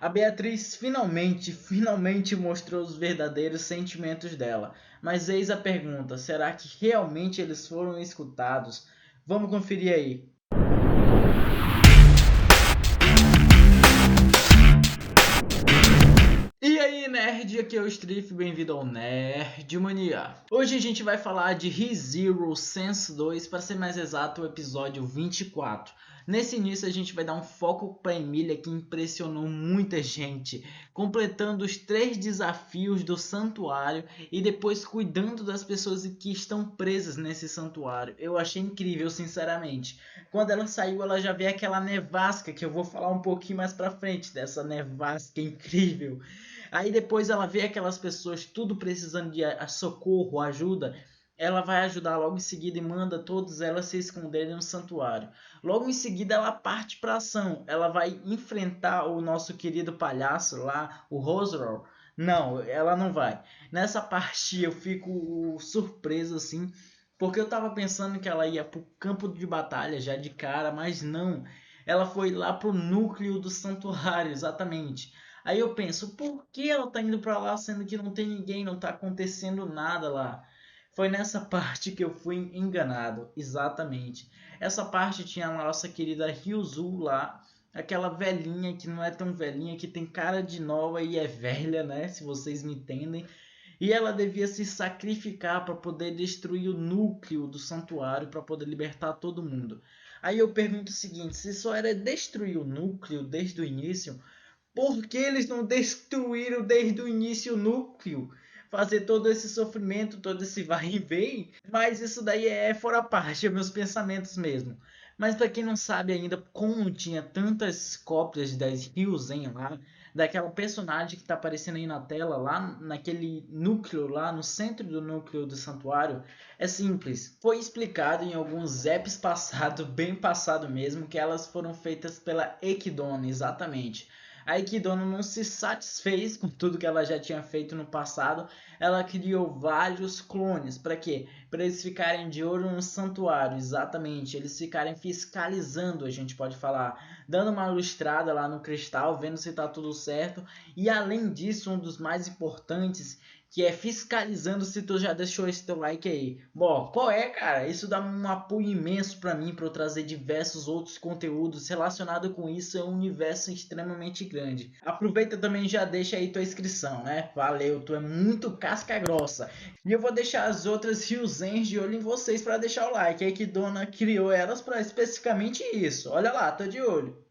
A Beatriz finalmente mostrou os verdadeiros sentimentos dela. Mas eis a pergunta: será que realmente eles foram escutados? Vamos conferir aí. E aí, nerd, aqui é o Strife, bem-vindo ao Nerd Mania. Hoje a gente vai falar de ReZero Sense 2, para ser mais exato, o episódio 24. Nesse início a gente vai dar um foco para Emília, que impressionou muita gente, completando os 3 desafios do santuário e depois cuidando das pessoas que estão presas nesse santuário. Eu achei incrível, sinceramente. Quando ela saiu, ela já vê aquela nevasca, que eu vou falar um pouquinho mais pra frente dessa nevasca incrível. Aí depois ela vê aquelas pessoas tudo precisando de socorro, ajuda. Ela vai ajudar logo em seguida e manda todas elas se esconderem no santuário. Logo em seguida ela parte para ação. Ela vai enfrentar o nosso querido palhaço lá, o Roswell. Não, ela não vai. Nessa parte eu fico surpreso assim, porque eu tava pensando que ela ia pro campo de batalha já de cara, mas não. Ela foi lá pro núcleo do santuário, exatamente. Aí eu penso, por que ela tá indo pra lá sendo que não tem ninguém, não tá acontecendo nada lá? Foi nessa parte que eu fui enganado, exatamente. Essa parte tinha a nossa querida Ryuzu lá, aquela velhinha que não é tão velhinha, que tem cara de nova e é velha, né? Se vocês me entendem. E ela devia se sacrificar para poder destruir o núcleo do santuário, para poder libertar todo mundo. Aí eu pergunto o seguinte: se só era destruir o núcleo desde o início, por que eles não destruíram desde o início o núcleo? Fazer todo esse sofrimento, todo esse vai e vem. Mas isso daí é fora parte, é meus pensamentos mesmo. Mas para quem não sabe ainda como tinha tantas cópias das Ryuzen lá, daquela personagem que está aparecendo aí na tela, lá naquele núcleo, lá no centro do núcleo do santuário, é simples. Foi explicado em alguns apps passado, bem passado mesmo, que elas foram feitas pela Ekidon, exatamente. A Equidono não se satisfez com tudo que ela já tinha feito no passado. Ela criou vários clones. Para quê? Para eles ficarem de olho no santuário. Exatamente. Eles ficarem fiscalizando, a gente pode falar. Dando uma lustrada lá no cristal, vendo se está tudo certo. E além disso, um dos mais importantes, que é fiscalizando se tu já deixou esse teu like aí. Bom, qual é, cara? Isso dá um apoio imenso para mim, para eu trazer diversos outros conteúdos relacionados com isso. É um universo extremamente grande. Aproveita também e já deixa aí tua inscrição, né? Valeu, tu é muito casca grossa. E eu vou deixar as outras Ryuzens de olho em vocês para deixar o like. É que Dona criou elas para especificamente isso. Olha lá, tô de olho.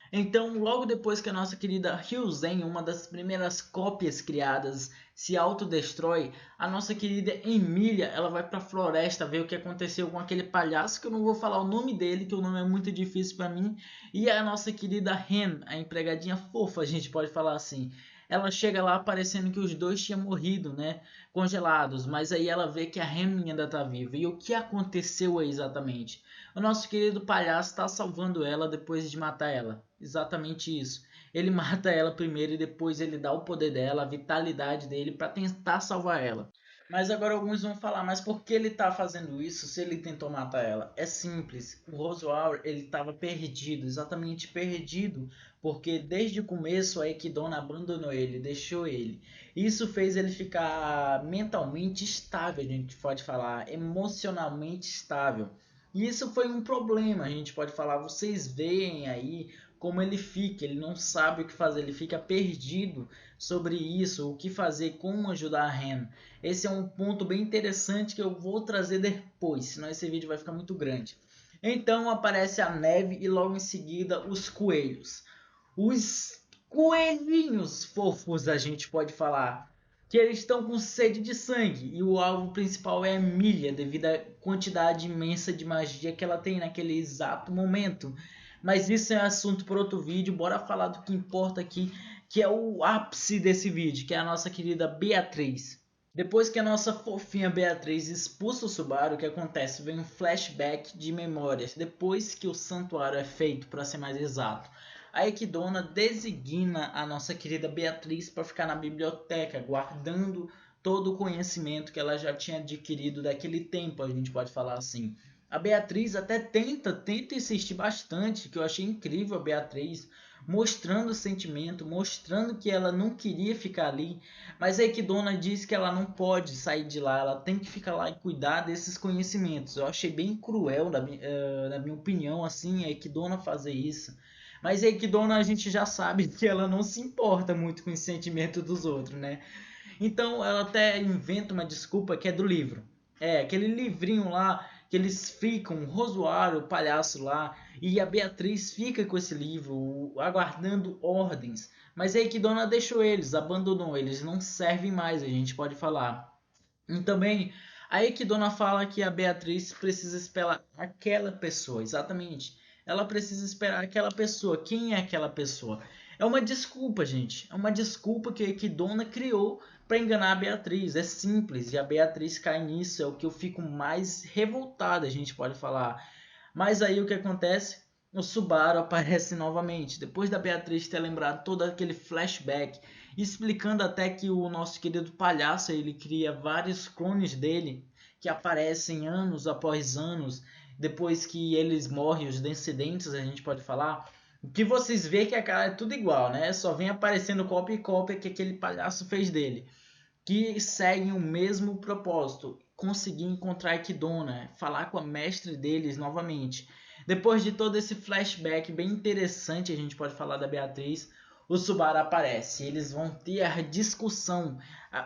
Então, logo depois que a nossa querida Ryuzen, uma das primeiras cópias criadas, se autodestrói, a nossa querida Emília, ela vai para a floresta ver o que aconteceu com aquele palhaço, que eu não vou falar o nome dele, que o nome é muito difícil para mim, e a nossa querida Ren, a empregadinha fofa, a gente pode falar assim. Ela chega lá parecendo que os dois tinham morrido, né? Congelados, mas aí ela vê que a Ren ainda tá viva. E o que aconteceu aí exatamente? O nosso querido palhaço está salvando ela depois de matar ela. Exatamente isso. Ele mata ela primeiro e depois ele dá o poder dela, a vitalidade dele para tentar salvar ela. Mas agora alguns vão falar, mas por que ele está fazendo isso se ele tentou matar ela? É simples. O Roswell, ele estava perdido, exatamente perdido, porque desde o começo a Ekidona abandonou ele, deixou ele. Isso fez ele ficar mentalmente estável, a gente pode falar, emocionalmente estável. E isso foi um problema, a gente pode falar. Vocês veem aí como ele fica, ele não sabe o que fazer, ele fica perdido sobre isso, o que fazer, como ajudar a Ren. Esse é um ponto bem interessante que eu vou trazer depois, senão esse vídeo vai ficar muito grande. Então aparece a neve e logo em seguida os coelhos. Os coelhinhos fofos, a gente pode falar, que eles estão com sede de sangue e o alvo principal é a Emília, devido à quantidade imensa de magia que ela tem naquele exato momento. Mas isso é assunto para outro vídeo, bora falar do que importa aqui, que é o ápice desse vídeo, que é a nossa querida Beatriz. Depois que a nossa fofinha Beatriz expulsa o Subaru, o que acontece? Vem um flashback de memórias, depois que o santuário é feito, para ser mais exato. A Ekidona designa a nossa querida Beatriz para ficar na biblioteca, guardando todo o conhecimento que ela já tinha adquirido daquele tempo, a gente pode falar assim. A Beatriz até tenta insistir bastante, que eu achei incrível a Beatriz, mostrando o sentimento, mostrando que ela não queria ficar ali, mas a Equidna diz que ela não pode sair de lá, ela tem que ficar lá e cuidar desses conhecimentos. Eu achei bem cruel, na minha opinião, assim, a Equidna fazer isso. Mas a Equidna a gente já sabe que ela não se importa muito com o sentimento dos outros, né? Então ela até inventa uma desculpa que é do livro. É, aquele livrinho lá que eles ficam, o Rosuário, o palhaço lá, e a Beatriz fica com esse livro, aguardando ordens. Mas é que Dona deixou eles, abandonou eles, não servem mais, a gente pode falar. E também, aí que Dona fala que a Beatriz precisa esperar aquela pessoa, exatamente. Ela precisa esperar aquela pessoa. Quem é aquela pessoa? É uma desculpa, gente. É uma desculpa que Dona criou para enganar a Beatriz. É simples e a Beatriz cai nisso. É o que eu fico mais revoltado, a gente pode falar. Mas aí o que acontece? O Subaru aparece novamente, depois da Beatriz ter lembrado todo aquele flashback, explicando até que o nosso querido palhaço ele cria vários clones dele que aparecem anos após anos, depois que eles morrem, os descendentes, a gente pode falar. O que vocês vê que a cara é tudo igual, né? Só vem aparecendo cópia e cópia que aquele palhaço fez dele, que seguem o mesmo propósito, conseguir encontrar Equidna, falar com a mestre deles novamente. Depois de todo esse flashback bem interessante, a gente pode falar da Beatriz, o Subaru aparece. Eles vão ter a discussão,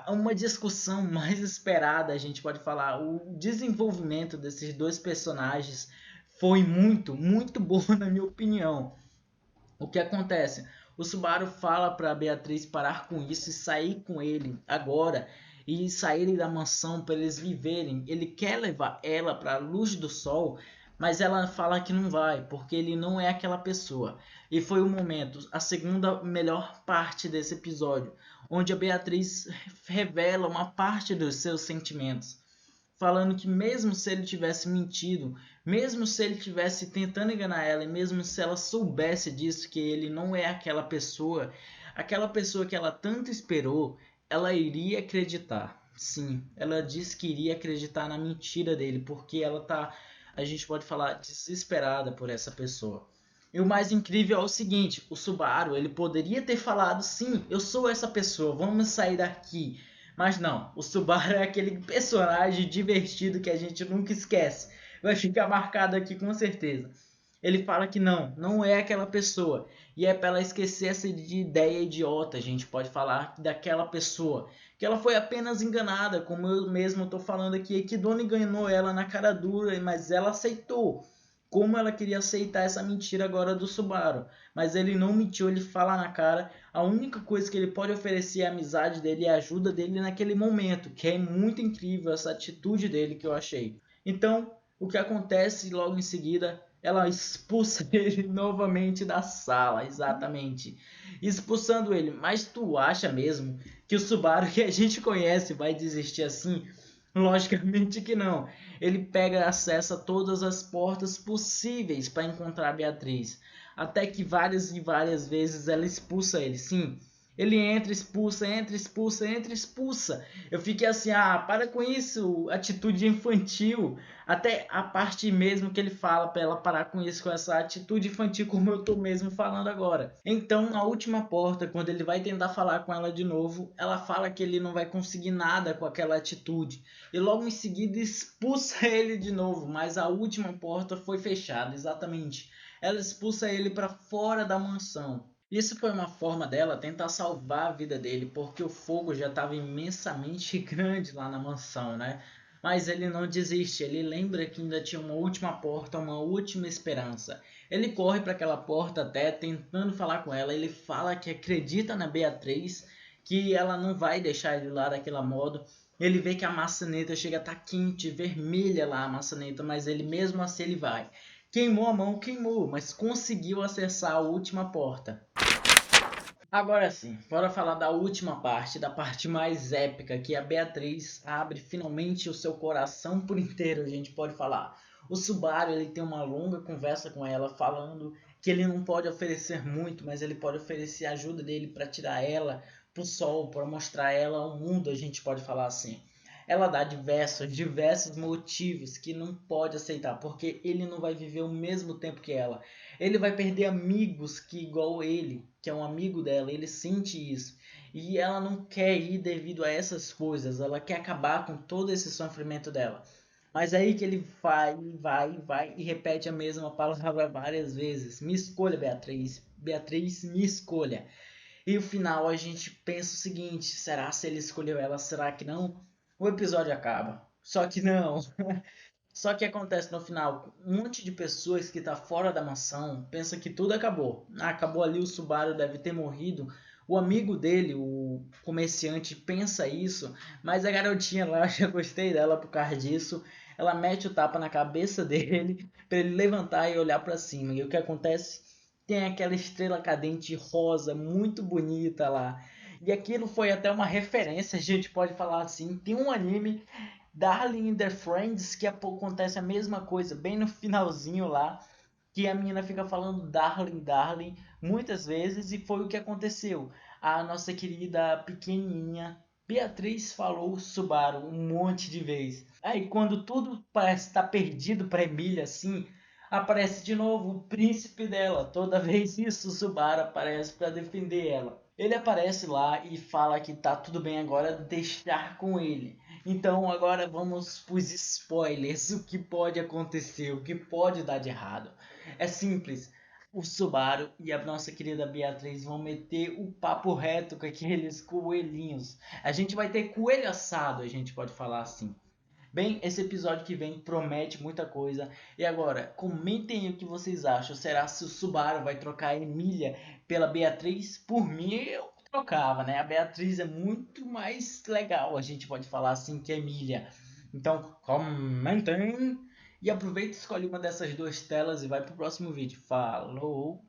uma discussão mais esperada, a gente pode falar. O desenvolvimento desses dois personagens foi muito bom na minha opinião. O que acontece? O Subaru fala para Beatriz parar com isso e sair com ele agora e saírem da mansão para eles viverem. Ele quer levar ela para a luz do sol, mas ela fala que não vai, porque ele não é aquela pessoa. E foi o momento, a segunda melhor parte desse episódio, onde a Beatriz revela uma parte dos seus sentimentos, falando que mesmo se ele tivesse mentido, mesmo se ele tivesse tentando enganar ela, e mesmo se ela soubesse disso, que ele não é aquela pessoa que ela tanto esperou, ela iria acreditar. Sim, ela disse que iria acreditar na mentira dele, porque ela tá, a gente pode falar, desesperada por essa pessoa. E o mais incrível é o seguinte, o Subaru, ele poderia ter falado, sim, eu sou essa pessoa, vamos sair daqui. Mas não, o Subaru é aquele personagem divertido que a gente nunca esquece. Vai ficar marcado aqui com certeza. Ele fala que não é aquela pessoa. E é para ela esquecer essa ideia idiota, a gente pode falar, daquela pessoa. Que ela foi apenas enganada, como eu mesmo estou falando aqui. Que Dona enganou ela na cara dura, mas ela aceitou. Como ela queria aceitar essa mentira agora do Subaru. Mas ele não mentiu, ele fala na cara. A única coisa que ele pode oferecer é a amizade dele e a ajuda dele naquele momento. Que é muito incrível essa atitude dele que eu achei. Então, o que acontece logo em seguida, ela expulsa ele novamente da sala, exatamente. Expulsando ele. Mas tu acha mesmo que o Subaru que a gente conhece vai desistir assim? Logicamente que não. Ele pega acesso a todas as portas possíveis para encontrar a Beatriz. Até que várias e várias vezes ela expulsa ele. Sim, ele entra, expulsa, entra, expulsa, entra, expulsa. Eu fiquei assim, para com isso, atitude infantil. Até a parte mesmo que ele fala para ela parar com isso, com essa atitude infantil, como eu tô mesmo falando agora. Então, na última porta, quando ele vai tentar falar com ela de novo, ela fala que ele não vai conseguir nada com aquela atitude. E logo em seguida expulsa ele de novo, mas a última porta foi fechada, exatamente. Ela expulsa ele para fora da mansão. Isso foi uma forma dela tentar salvar a vida dele, porque o fogo já estava imensamente grande lá na mansão, né? Mas ele não desiste, ele lembra que ainda tinha uma última porta, uma última esperança. Ele corre para aquela porta até tentando falar com ela, ele fala que acredita na Beatriz, que ela não vai deixar ele lá daquele modo. Ele vê que a maçaneta chega a estar quente, vermelha lá a maçaneta, mas ele mesmo assim ele vai. Queimou a mão, queimou, mas conseguiu acessar a última porta. Agora sim, bora falar da última parte, da parte mais épica, que a Beatriz abre finalmente o seu coração por inteiro, a gente pode falar. O Subaru ele tem uma longa conversa com ela, falando que ele não pode oferecer muito, mas ele pode oferecer a ajuda dele para tirar ela pro sol, para mostrar ela ao mundo, a gente pode falar assim. ela dá diversos motivos que não pode aceitar, porque ele não vai viver o mesmo tempo que ela. Ele vai perder amigos que igual ele, que é um amigo dela, ele sente isso. E ela não quer ir devido a essas coisas, ela quer acabar com todo esse sofrimento dela. Mas é aí que ele vai e repete a mesma palavra várias vezes. Me escolha, Beatriz. Beatriz, me escolha. E no final a gente pensa o seguinte: será se ele escolheu ela? Será que não? O episódio acaba. Só que não. Só que acontece no final, um monte de pessoas que tá fora da mansão pensa que tudo acabou. Ah, acabou ali, o Subaru deve ter morrido. O amigo dele, o comerciante, pensa isso, mas a garotinha lá, eu já gostei dela por causa disso. Ela mete o tapa na cabeça dele para ele levantar e olhar para cima. E o que acontece? Tem aquela estrela cadente rosa muito bonita lá. E aquilo foi até uma referência, a gente pode falar assim. Tem um anime Darling in the Friends, que acontece a mesma coisa, bem no finalzinho lá, que a menina fica falando Darling, Darling, muitas vezes, e foi o que aconteceu. A nossa querida pequenininha Beatriz falou Subaru um monte de vezes. Aí quando tudo parece estar perdido para Emília, assim, aparece de novo o príncipe dela. Toda vez isso, o Subaru aparece para defender ela. Ele aparece lá e fala que tá tudo bem agora, deixar com ele. Então agora vamos para os spoilers, o que pode acontecer, o que pode dar de errado. É simples, o Subaru e a nossa querida Beatriz vão meter o papo reto com aqueles coelhinhos. A gente vai ter coelho assado, a gente pode falar assim. Bem, esse episódio que vem promete muita coisa. E agora, comentem o que vocês acham. Será se o Subaru vai trocar a Emília pela Beatriz? Por mim, eu trocava, né? A Beatriz é muito mais legal, a gente pode falar assim, que a Emília. Então, comentem. E aproveita e escolhe uma dessas duas telas e vai pro próximo vídeo. Falou!